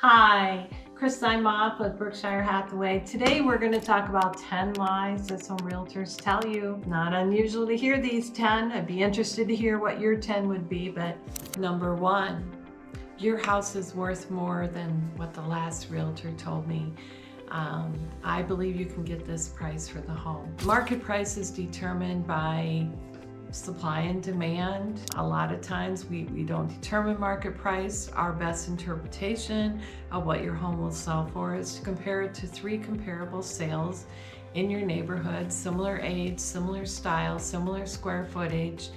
Hi, Siamof with Berkshire Hathaway. Today we're going to talk about 10 lies that some realtors tell you. Not unusual to hear these 10. I'd be interested to hear what your 10 would be, but number 1, your house is worth more than what the last realtor told me. I believe you can get this price for the home. Market price is determined by supply and demand. A lot of times we don't determine market price. Our best interpretation of what your home will sell for is to compare it to 3 comparable sales in your neighborhood, similar age, similar style, similar square footage,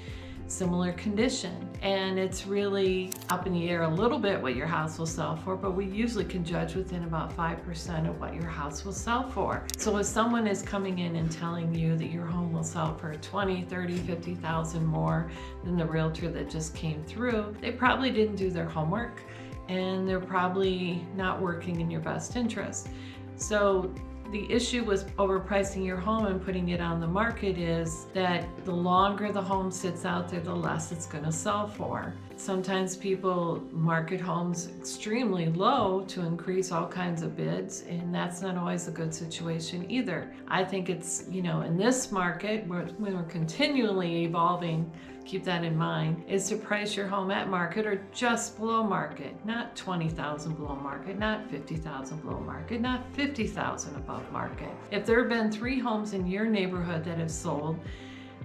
similar condition. And it's really up in the air a little bit what your house will sell for, but we usually can judge within about 5% of what your house will sell for. So if someone is coming in and telling you that your home will sell for 20, 30, 50,000 more than the realtor that just came through, they probably didn't do their homework and they're probably not working in your best interest. So the issue with overpricing your home and putting it on the market is that the longer the home sits out there, the less it's going to sell for. Sometimes people market homes extremely low to increase all kinds of bids, and that's not always a good situation either. I think it's, in this market, when we're continually evolving, keep that in mind, is to price your home at market or just below market, not 20,000 below market, not 50,000 below market, not 50,000 above market. If there have been 3 homes in your neighborhood that have sold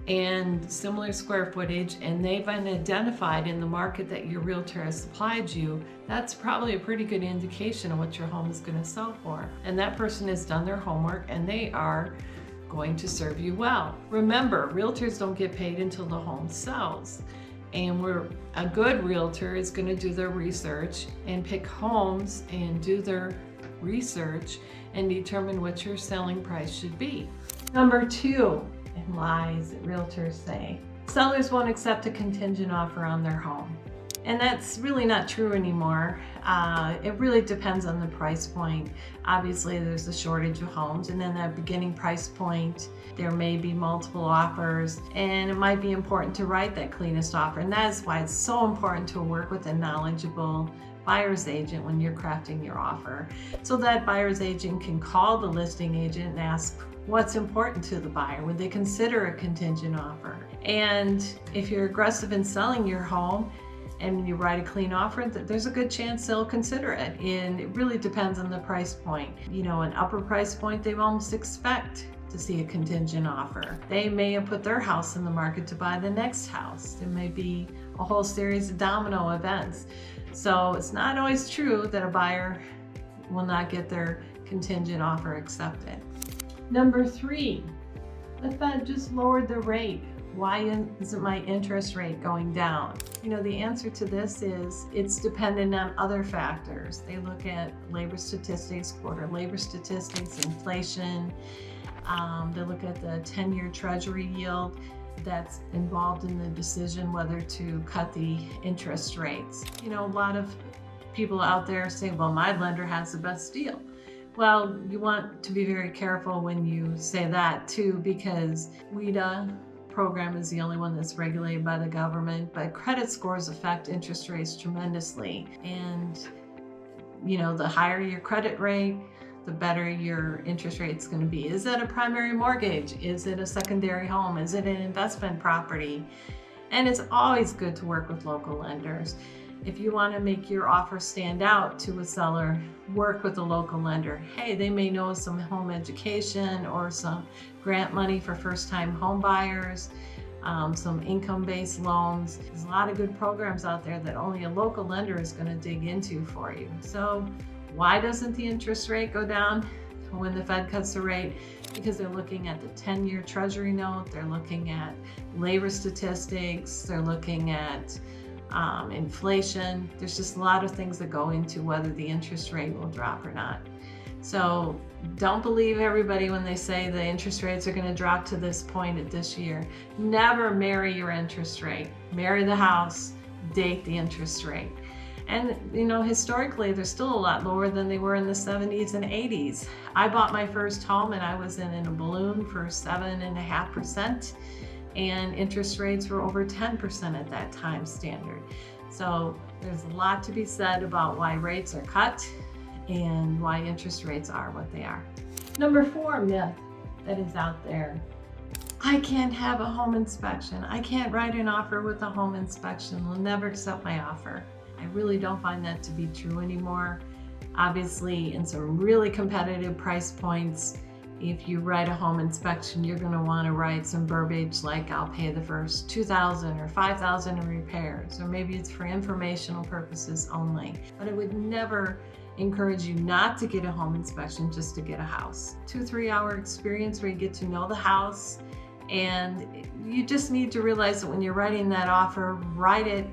and similar square footage, and they've been identified in the market that your realtor has supplied you, that's probably a pretty good indication of what your home is going to sell for. And that person has done their homework and they are going to serve you well. Remember, realtors don't get paid until the home sells. And a good realtor is going to do their research and pick homes and do their research and determine what your selling price should be. Number 2, in lies that realtors say, sellers won't accept a contingent offer on their home. And that's really not true anymore. It really depends on the price point. Obviously, there's a shortage of homes, and then that beginning price point, there may be multiple offers, and it might be important to write that cleanest offer. And that is why it's so important to work with a knowledgeable buyer's agent when you're crafting your offer. So that buyer's agent can call the listing agent and ask what's important to the buyer. Would they consider a contingent offer? And if you're aggressive in selling your home, and you write a clean offer, there's a good chance they'll consider it. And it really depends on the price point. An upper price point, they almost expect to see a contingent offer. They may have put their house in the market to buy the next house. There may be a whole series of domino events. So it's not always true that a buyer will not get their contingent offer accepted. Number 3, the Fed just lowered the rate. Why isn't my interest rate going down? The answer to this is it's dependent on other factors. They look at labor statistics, quarter labor statistics, inflation. They look at the 10-year treasury yield that's involved in the decision whether to cut the interest rates. A lot of people out there say, well, my lender has the best deal. Well, you want to be very careful when you say that too, because WIDA program is the only one that's regulated by the government, but credit scores affect interest rates tremendously. And the higher your credit rate, the better your interest rate is going to be. Is it a primary mortgage? Is it a secondary home? Is it an investment property? And it's always good to work with local lenders. If you want to make your offer stand out to a seller, work with a local lender. Hey, they may know some home education or some grant money for first-time home buyers, some income-based loans. There's a lot of good programs out there that only a local lender is going to dig into for you. So why doesn't the interest rate go down when the Fed cuts the rate? Because they're looking at the 10-year treasury note, they're looking at labor statistics, they're looking at inflation. There's just a lot of things that go into whether the interest rate will drop or not. So don't believe everybody when they say the interest rates are going to drop to this point at this year. Never marry your interest rate. Marry the house, date the interest rate. And historically, they're still a lot lower than they were in the 70s and 80s. I bought my first home and I was in a balloon for 7.5%. And interest rates were over 10% at that time standard. So there's a lot to be said about why rates are cut and why interest rates are what they are. Number 4 myth that is out there: I can't have a home inspection. I can't write an offer with a home inspection. They'll never accept my offer. I really don't find that to be true anymore. Obviously, in some really competitive price points, if you write a home inspection, you're going to want to write some verbiage like, I'll pay the first $2,000 or $5,000 in repairs, or maybe it's for informational purposes only. But I would never encourage you not to get a home inspection just to get a house. 2-3 hour experience where you get to know the house, and you just need to realize that when you're writing that offer, write it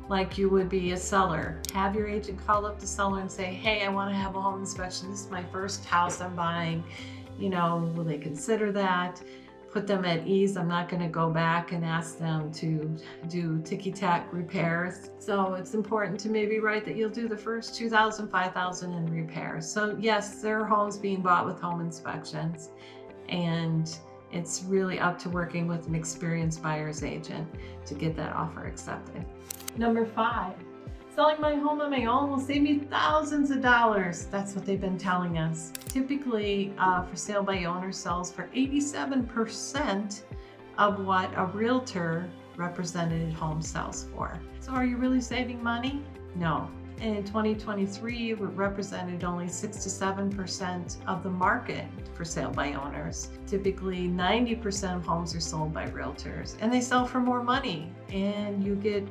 like you would be a seller. Have your agent call up the seller and say, hey, I want to have a home inspection. This is my first house I'm buying. Will they consider that? Put them at ease. I'm not going to go back and ask them to do ticky-tack repairs. So it's important to maybe write that you'll do the first $2,000, $5,000 in repairs. So yes, there are homes being bought with home inspections, and it's really up to working with an experienced buyer's agent to get that offer accepted. Number 5, selling my home on my own will save me thousands of dollars. That's what they've been telling us. Typically, for sale by owner sells for 87% of what a realtor represented home sells for. So are you really saving money? No. And in 2023, it represented only 6 to 7% of the market for sale by owners. Typically, 90% of homes are sold by realtors, and they sell for more money. And you get,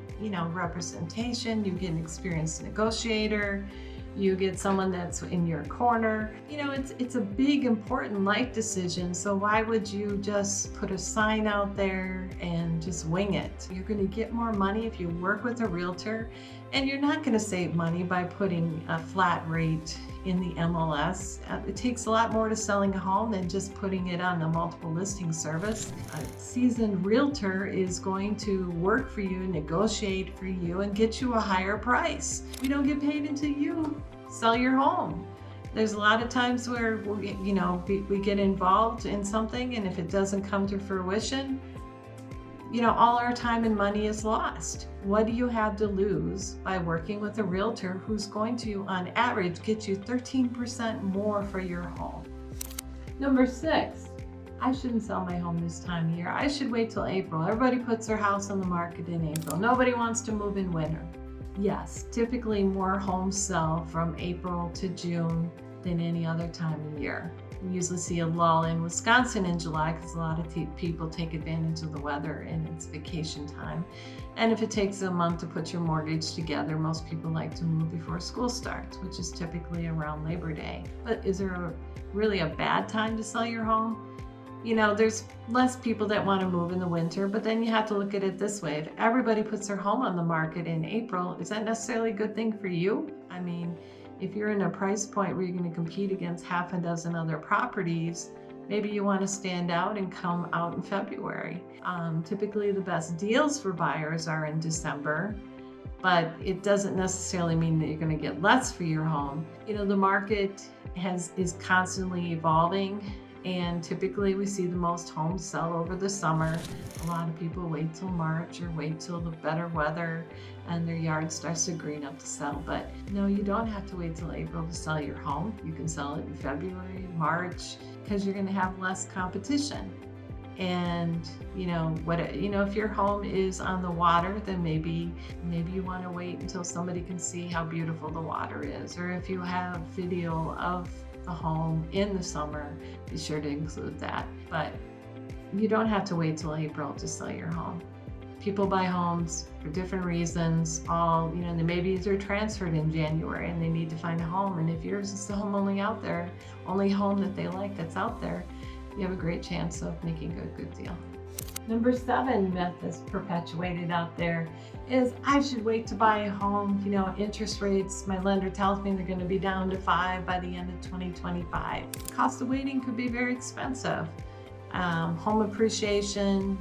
representation, you get an experienced negotiator, you get someone that's in your corner. It's a big, important life decision. So why would you just put a sign out there and just wing it? You're going to get more money if you work with a realtor, and you're not going to save money by putting a flat rate in the MLS. It takes a lot more to selling a home than just putting it on the multiple listing service. A seasoned realtor is going to work for you, negotiate for you, and get you a higher price. We don't get paid until you sell your home. There's a lot of times where we get involved in something, and if it doesn't come to fruition, all our time and money is lost. What do you have to lose by working with a realtor who's going to, on average, get you 13% more for your home? Number 6, I shouldn't sell my home this time of year. I should wait till April. Everybody puts their house on the market in April. Nobody wants to move in winter. Yes, typically more homes sell from April to June than any other time of year. We usually see a lull in Wisconsin in July because a lot of people take advantage of the weather and it's vacation time. And if it takes a month to put your mortgage together, most people like to move before school starts, which is typically around Labor Day. But is there really a bad time to sell your home? There's less people that want to move in the winter, but then you have to look at it this way. If everybody puts their home on the market in April, is that necessarily a good thing for you? If you're in a price point where you're going to compete against half a dozen other properties, maybe you want to stand out and come out in February. Typically the best deals for buyers are in December, but it doesn't necessarily mean that you're going to get less for your home. The market is constantly evolving, and typically we see the most homes sell over the summer. A lot of people wait till March or wait till the better weather and their yard starts to green up to sell. But no, you don't have to wait till April to sell your home. You can sell it in February, March, because you're going to have less competition. And if your home is on the water, then maybe you want to wait until somebody can see how beautiful the water is. Or if you have video of the home in the summer, be sure to include that. But you don't have to wait till April to sell your home. People buy homes for different reasons. Maybe they're transferred in January and they need to find a home. And if yours is the home only home that they like that's out there, you have a great chance of making a good deal. Number 7 myth that's perpetuated out there is I should wait to buy a home. Interest rates, my lender tells me they're going to be down to 5 by the end of 2025. Cost of waiting could be very expensive. Home appreciation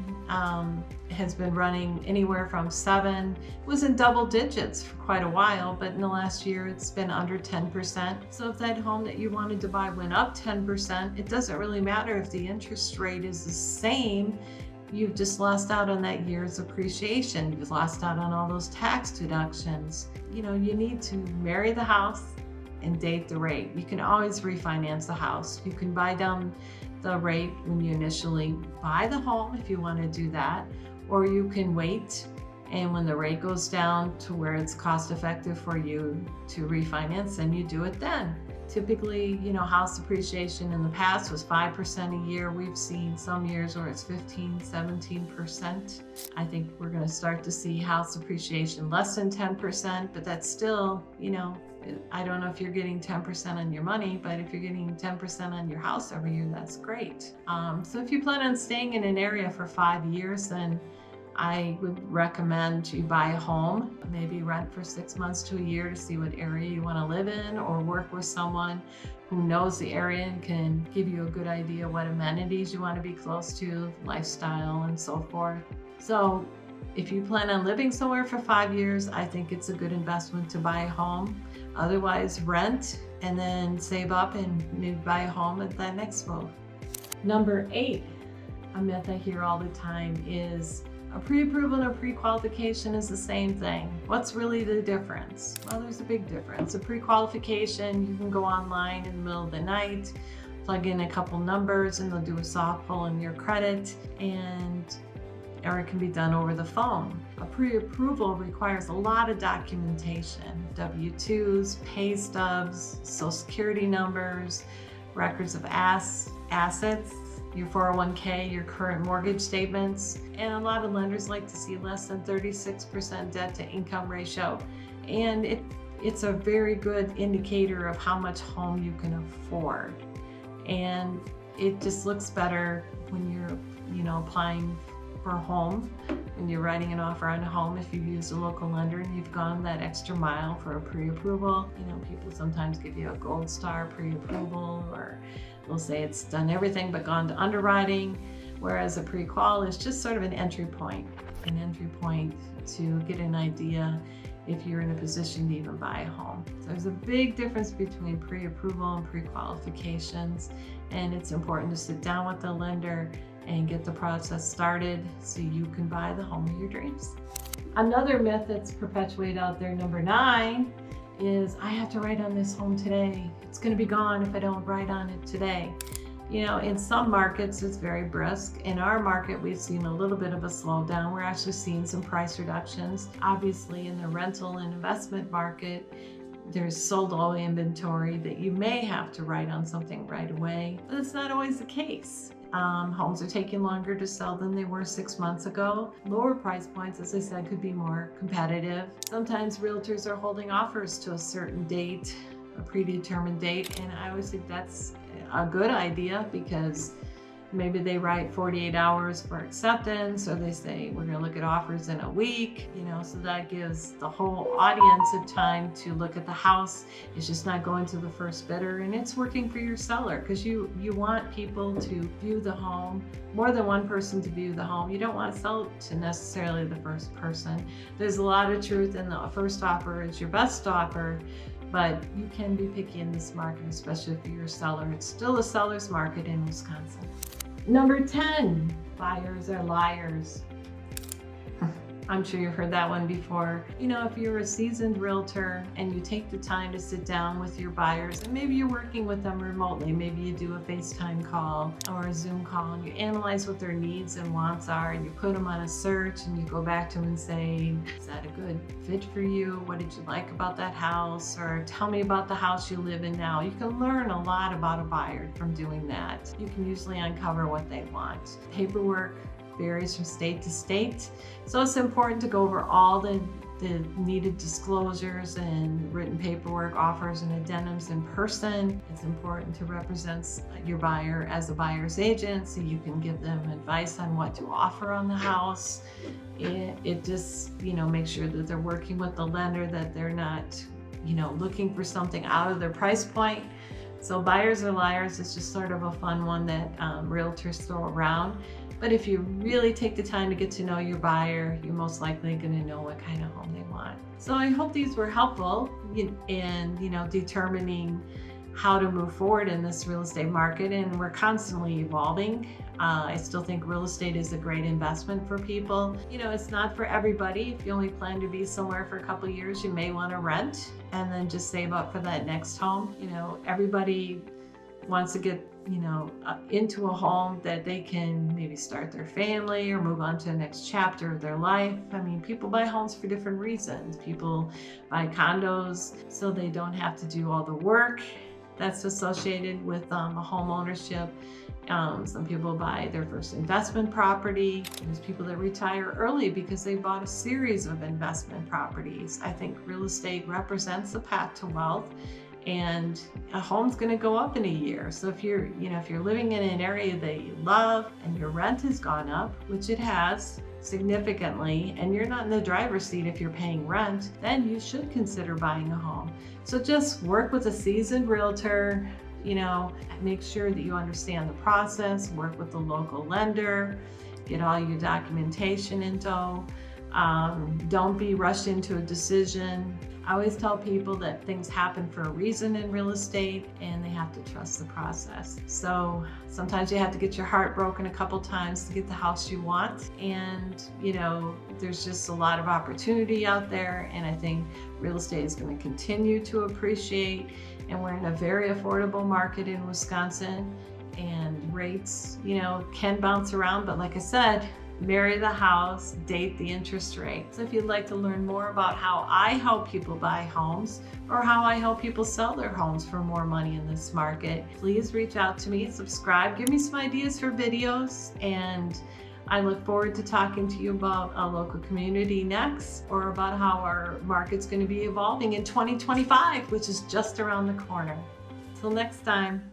has been running anywhere from 7. It was in double digits for quite a while, but in the last year it's been under 10%. So if that home that you wanted to buy went up 10%, it doesn't really matter if the interest rate is the same. You've just lost out on that year's appreciation. You've lost out on all those tax deductions. You need to marry the house, and date the rate. You can always refinance the house. You can buy down the rate when you initially buy the home if you want to do that, or you can wait, and when the rate goes down to where it's cost effective for you to refinance, then you do it then. Typically, house appreciation in the past was 5% a year. We've seen some years where it's 15, 17%. I think we're going to start to see house appreciation less than 10%, but that's still, I don't know if you're getting 10% on your money, but if you're getting 10% on your house every year, that's great. So if you plan on staying in an area for 5 years, then I would recommend you buy a home, maybe rent for 6 months to a year to see what area you want to live in, or work with someone who knows the area and can give you a good idea what amenities you want to be close to, lifestyle, and so forth. So if you plan on living somewhere for 5 years, I think it's a good investment to buy a home. Otherwise, rent and then save up and maybe buy a home at that next move. Number 8, a myth I hear all the time is a pre-approval and a pre-qualification is the same thing. What's really the difference? Well, there's a big difference. A pre-qualification, you can go online in the middle of the night, plug in a couple numbers, and they'll do a soft pull in your credit, or it can be done over the phone. A pre-approval requires a lot of documentation: W-2s, pay stubs, social security numbers, records of assets, your 401k, your current mortgage statements, and a lot of lenders like to see less than 36% debt to income ratio. And it's a very good indicator of how much home you can afford. And it just looks better when you're, applying for a home, when you're writing an offer on a home. If you've used a local lender and you've gone that extra mile for a pre-approval, people sometimes give you a gold star pre-approval, or they'll say it's done everything but gone to underwriting, whereas a pre-qual is just sort of an entry point to get an idea if you're in a position to even buy a home. So there's a big difference between pre-approval and pre-qualifications, and it's important to sit down with the lender and get the process started so you can buy the home of your dreams. Another myth that's perpetuated out there, number 9, is I have to write on this home today. It's going to be gone if I don't write on it today. In some markets it's very brisk. In our market, we've seen a little bit of a slowdown. We're actually seeing some price reductions. Obviously, in the rental and investment market, there's sold all inventory that you may have to write on something right away, but it's not always the case. Homes are taking longer to sell than they were 6 months ago. Lower price points, as I said, could be more competitive. Sometimes realtors are holding offers to a certain date, a predetermined date, and I always think that's a good idea, because maybe they write 48 hours for acceptance, or they say we're going to look at offers in a week, so that gives the whole audience a time to look at the house. It's just not going to the first bidder, and it's working for your seller, because you want people to view the home, more than one person to view the home. You don't want to sell it to necessarily the first person. There's a lot of truth in the first offer is your best offer, but you can be picky in this market, especially if you're a seller. It's still a seller's market in Wisconsin. Number 10, buyers are liars. I'm sure you've heard that one before. If you're a seasoned realtor and you take the time to sit down with your buyers, and maybe you're working with them remotely, maybe you do a FaceTime call or a Zoom call, and you analyze what their needs and wants are, and you put them on a search, and you go back to them and say, is that a good fit for you? What did you like about that house? Or tell me about the house you live in now. You can learn a lot about a buyer from doing that. You can usually uncover what they want. Paperwork varies from state to state, so it's important to go over all the needed disclosures and written paperwork, offers and addendums in person. It's important to represent your buyer as a buyer's agent, so you can give them advice on what to offer on the house. It just make sure that they're working with the lender, that they're not looking for something out of their price point. So buyers are liars is just sort of a fun one that realtors throw around. But if you really take the time to get to know your buyer, you're most likely going to know what kind of home they want. So I hope these were helpful in determining how to move forward in this real estate market, and we're constantly evolving. I still think real estate is a great investment for people. You know, it's not for everybody. If you only plan to be somewhere for a couple of years, you may want to rent and then just save up for that next home. You know, everybody wants to get, into a home that they can maybe start their family or move on to the next chapter of their life. I mean, people buy homes for different reasons. People buy condos so they don't have to do all the work that's associated with a home ownership. Some people buy their first investment property. There's people that retire early because they bought a series of investment properties. I think real estate represents the path to wealth, and a home's going to go up in a year. So if you're living in an area that you love and your rent has gone up, which it has significantly, and you're not in the driver's seat if you're paying rent, then you should consider buying a home. So just work with a seasoned realtor, make sure that you understand the process, work with the local lender, get all your documentation info. Don't be rushed into a decision. I always tell people that things happen for a reason in real estate, and they have to trust the process. So sometimes you have to get your heart broken a couple times to get the house you want. And, there's just a lot of opportunity out there. And I think real estate is going to continue to appreciate. And we're in a very affordable market in Wisconsin, and rates, can bounce around. But like I said, marry the house, date the interest rate. So if you'd like to learn more about how I help people buy homes or how I help people sell their homes for more money in this market, please reach out to me, subscribe, give me some ideas for videos, and I look forward to talking to you about a local community next, or about how our market's going to be evolving in 2025, which is just around the corner. Till next time.